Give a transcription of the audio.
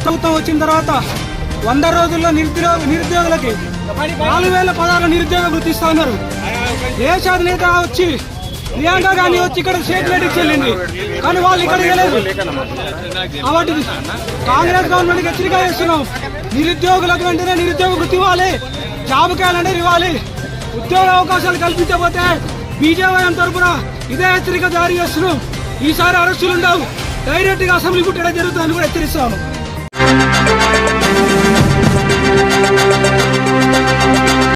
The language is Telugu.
ప్రభుత్వం వచ్చిన తర్వాత 100 రోజుల్లో నిరుద్యోగులకి 4000 పదాల నిరుద్యోగ వృత్తి ఇస్తా ఉన్నారు. దేశ అధినేత వచ్చి ప్రియాంక గాంధీ వచ్చి ఇక్కడ స్టేట్ మీటింగ్కి వెళ్ళింది, కానీ వాళ్ళు ఇక్కడ వెళ్ళలేదు. కాబట్టి కాంగ్రెస్ గవర్నమెంట్కి హెచ్చరిక చేస్తున్నాం. నిరుద్యోగులకు వెంటనే నిరుద్యోగ వృత్తి ఇవ్వాలి, జాబ్ క్యాలెండర్ ఇవ్వాలి. ఉద్యోగ అవకాశాలు కల్పించకపోతే బీజేపీ తరఫున ఇదే హెచ్చరిక జారీ చేస్తున్నాం. ఈసారి అరెస్టులు ఉండవు, డైరెక్ట్ గా అసెంబ్లీ పుట్టడం జరుగుతుందని కూడా హెచ్చరిస్తాము.